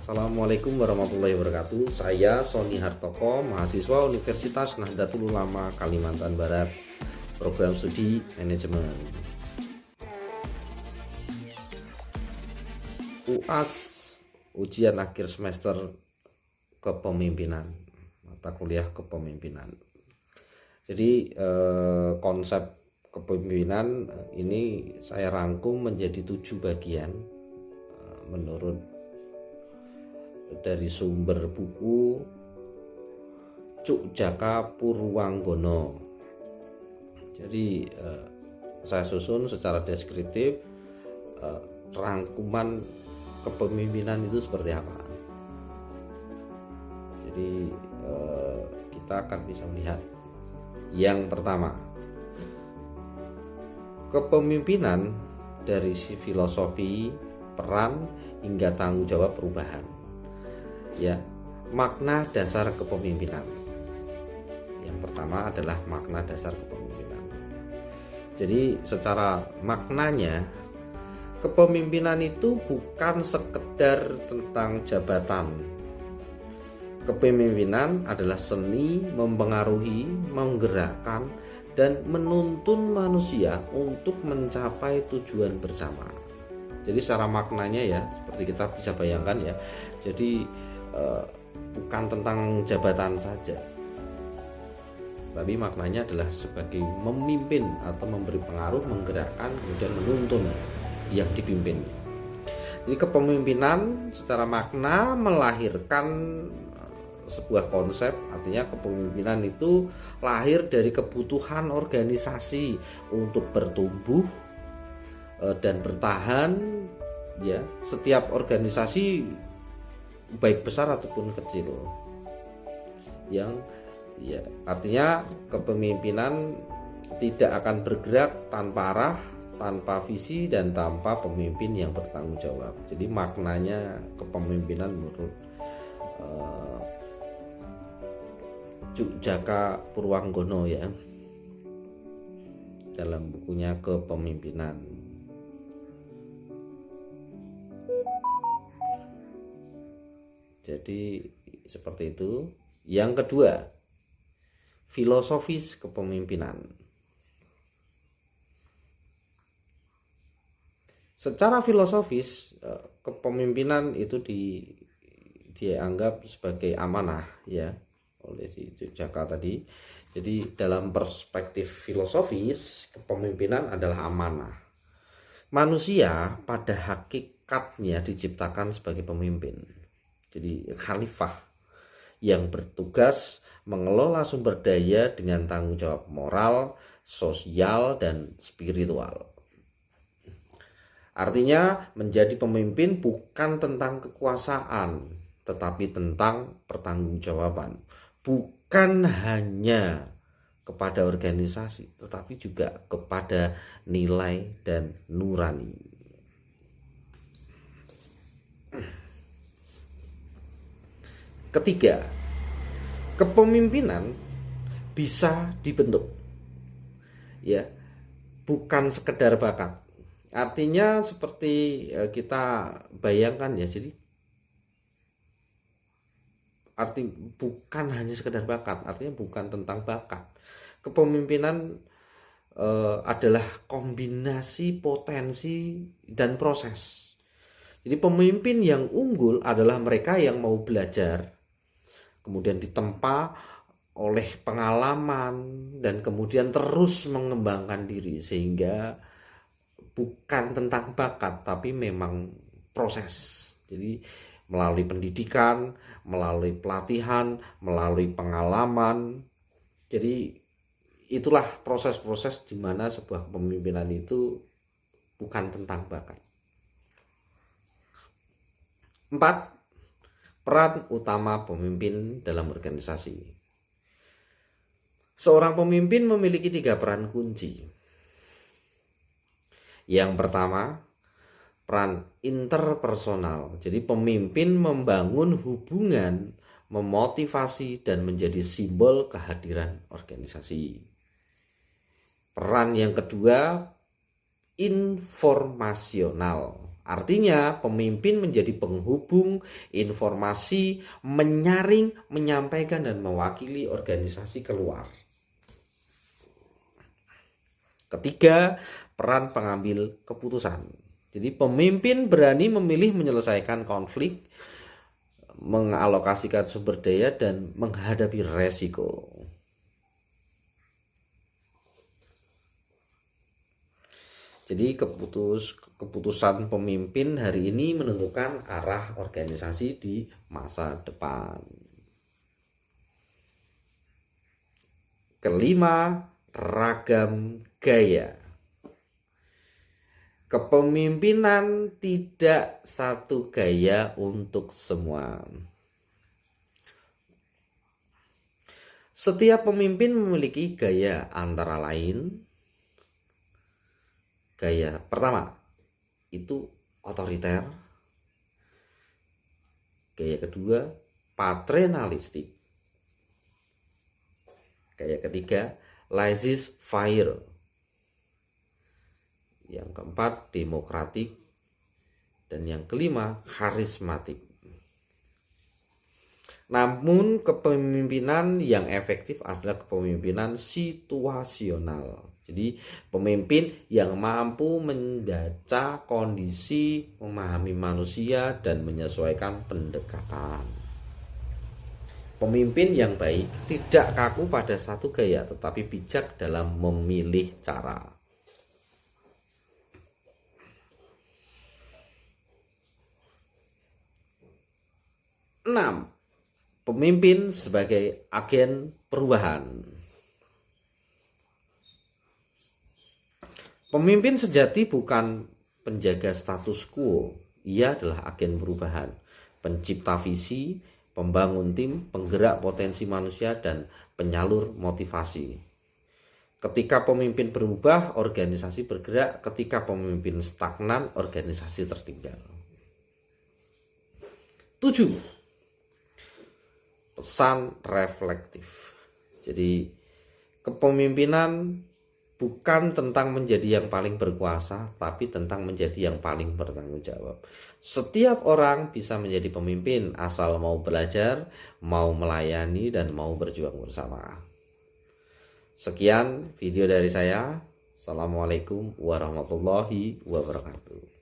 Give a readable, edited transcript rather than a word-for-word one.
Assalamualaikum warahmatullahi wabarakatuh. Saya Sony Hartoko, mahasiswa Universitas Nahdlatul Ulama Kalimantan Barat, program studi manajemen. UAS, ujian akhir semester kepemimpinan, mata kuliah kepemimpinan. Jadi konsep kepemimpinan ini saya rangkum menjadi 7 bagian menurut dari sumber buku Cuk Jaka Purwanggono. Jadi saya susun secara deskriptif rangkuman kepemimpinan itu seperti apa. Jadi kita akan bisa melihat yang pertama, kepemimpinan dari filosofi, peran hingga tanggung jawab perubahan. Ya, makna dasar kepemimpinan. Yang pertama adalah makna dasar kepemimpinan. Jadi secara maknanya, kepemimpinan itu bukan sekedar tentang jabatan. Kepemimpinan adalah seni mempengaruhi, menggerakkan, dan menuntun manusia untuk mencapai tujuan bersama. Jadi secara maknanya ya, seperti kita bisa bayangkan ya. Jadi bukan tentang jabatan saja, tapi maknanya adalah sebagai memimpin atau memberi pengaruh, menggerakkan, kemudian menuntun yang dipimpin. Jadi kepemimpinan secara makna melahirkan sebuah konsep, artinya kepemimpinan itu lahir dari kebutuhan organisasi untuk bertumbuh dan bertahan. Ya, setiap organisasi baik besar ataupun kecil, yang ya artinya kepemimpinan tidak akan bergerak tanpa arah, tanpa visi, dan tanpa pemimpin yang bertanggung jawab. Jadi maknanya kepemimpinan menurut Cuk Jaka Purwanggono ya, dalam bukunya Kepemimpinan. Jadi seperti itu. Yang kedua, filosofis kepemimpinan. Secara filosofis, kepemimpinan itu dianggap sebagai amanah ya oleh si Jaka tadi. Jadi dalam perspektif filosofis, kepemimpinan adalah amanah. Manusia pada hakikatnya diciptakan sebagai pemimpin. Jadi khalifah yang bertugas mengelola sumber daya dengan tanggung jawab moral, sosial, dan spiritual. Artinya menjadi pemimpin bukan tentang kekuasaan, tetapi tentang pertanggungjawaban. Bukan hanya kepada organisasi, tetapi juga kepada nilai dan nurani. Ketiga, kepemimpinan bisa dibentuk. Ya, bukan sekedar bakat. Artinya seperti kita bayangkan ya, jadi bukan hanya sekedar bakat, artinya bukan tentang bakat. Kepemimpinan adalah kombinasi potensi dan proses. Jadi pemimpin yang unggul adalah mereka yang mau belajar, kemudian ditempa oleh pengalaman, dan kemudian terus mengembangkan diri, sehingga bukan tentang bakat tapi memang proses. Jadi melalui pendidikan, melalui pelatihan, melalui pengalaman. Jadi itulah proses-proses di mana sebuah kepemimpinan itu bukan tentang bakat. 4. Peran utama pemimpin dalam organisasi. Seorang pemimpin memiliki 3 peran kunci. Yang pertama, peran interpersonal. Jadi pemimpin membangun hubungan, memotivasi, dan menjadi simbol kehadiran organisasi. Peran yang kedua, informasional. Artinya pemimpin menjadi penghubung informasi, menyaring, menyampaikan dan mewakili organisasi keluar. Ketiga, peran pengambil keputusan. Jadi pemimpin berani memilih menyelesaikan konflik, mengalokasikan sumber daya dan menghadapi resiko. Jadi keputusan pemimpin hari ini menentukan arah organisasi di masa depan. Kelima, ragam gaya. Kepemimpinan tidak satu gaya untuk semua. Setiap pemimpin memiliki gaya, antara lain gaya pertama itu otoriter, gaya kedua paternalistik, gaya ketiga laissez-faire, yang keempat demokratik, dan yang kelima karismatik. Namun kepemimpinan yang efektif adalah kepemimpinan situasional. Jadi pemimpin yang mampu membaca kondisi, memahami manusia dan menyesuaikan pendekatan. Pemimpin yang baik tidak kaku pada satu gaya, tetapi bijak dalam memilih cara. 6. Pemimpin sebagai agen perubahan. Pemimpin sejati bukan penjaga status quo, ia adalah agen perubahan, pencipta visi, pembangun tim, penggerak potensi manusia, dan penyalur motivasi. Ketika pemimpin berubah, organisasi bergerak. Ketika pemimpin stagnan, organisasi tertinggal. 7. Pesan reflektif. Jadi kepemimpinan bukan tentang menjadi yang paling berkuasa, tapi tentang menjadi yang paling bertanggung jawab. Setiap orang bisa menjadi pemimpin asal mau belajar, mau melayani, dan mau berjuang bersama. Sekian video dari saya. Assalamualaikum warahmatullahi wabarakatuh.